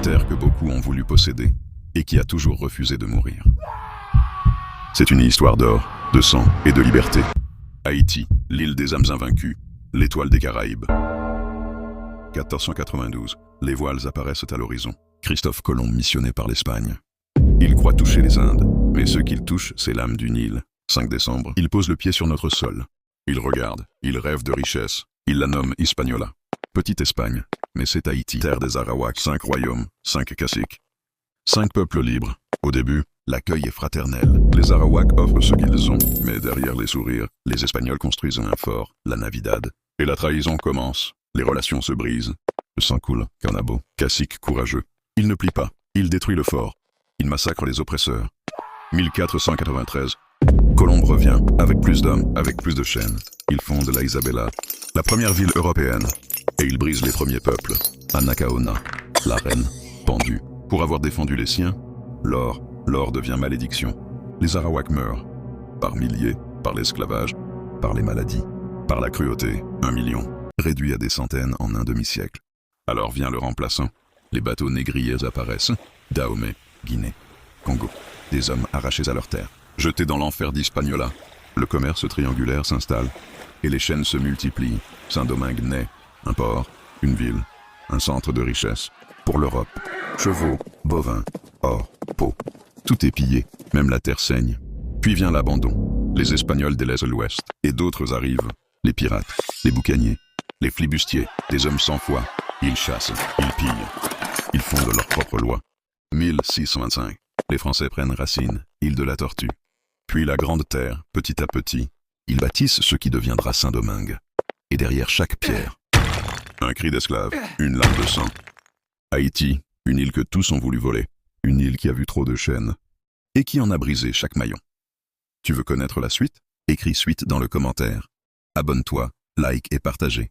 terre que beaucoup ont voulu posséder et qui a toujours refusé de mourir. C'est une histoire d'or, de sang et de liberté. Haïti, l'île des âmes invaincues, l'étoile des Caraïbes. 1492, les voiles apparaissent à l'horizon. Christophe Colomb missionné par l'Espagne. Il croit toucher les Indes, mais ce qu'il touche, c'est l'âme du Nil. 5 décembre, il pose le pied sur notre sol. Il regarde, il rêve de richesse. Il la nomme Hispaniola. Petite Espagne, mais c'est Haïti, terre des Arawaks, 5 royaumes, 5 caciques. 5 peuples libres. Au début, l'accueil est fraternel. Les Arawaks offrent ce qu'ils ont, mais derrière les sourires, les Espagnols construisent un fort, la Navidad. Et la trahison commence. Les relations se brisent. Le sang coule, Carnabo, cacique courageux. Il ne plie pas, il détruit le fort. Il massacre les oppresseurs. 1493. Colomb revient, avec plus d'hommes, avec plus de chaînes. Il fonde la Isabela, la première ville européenne. Et il brise les premiers peuples. Anacaona, la reine, pendue. Pour avoir défendu les siens, l'or devient malédiction. Les Arawaks meurent. Par milliers, par l'esclavage, par les maladies, par la cruauté. 1 million, réduit à des centaines en un demi-siècle. Alors vient le remplaçant. Les bateaux négriers apparaissent. Dahomey, Guinée, Congo. Des hommes arrachés à leur terre. Jetés dans l'enfer d'Hispaniola. Le commerce triangulaire s'installe. Et les chaînes se multiplient. Saint-Domingue naît. Un port, une ville, un centre de richesse. Pour l'Europe. Chevaux, bovins, or, peau. Tout est pillé, même la terre saigne. Puis vient l'abandon. Les Espagnols délaissent l'Ouest. Et d'autres arrivent. Les pirates, les boucaniers, les flibustiers, des hommes sans foi. Ils chassent, ils pillent. Ils fondent leur propre loi. 1625. Les Français prennent racine, île de la Tortue. Puis la Grande Terre, petit à petit, ils bâtissent ce qui deviendra Saint-Domingue. Et derrière chaque pierre, un cri d'esclave, une larme de sang. Haïti, une île que tous ont voulu voler. Une île qui a vu trop de chaînes. Et qui en a brisé chaque maillon. Tu veux connaître la suite? Écris suite dans le commentaire. Abonne-toi, like et partagez.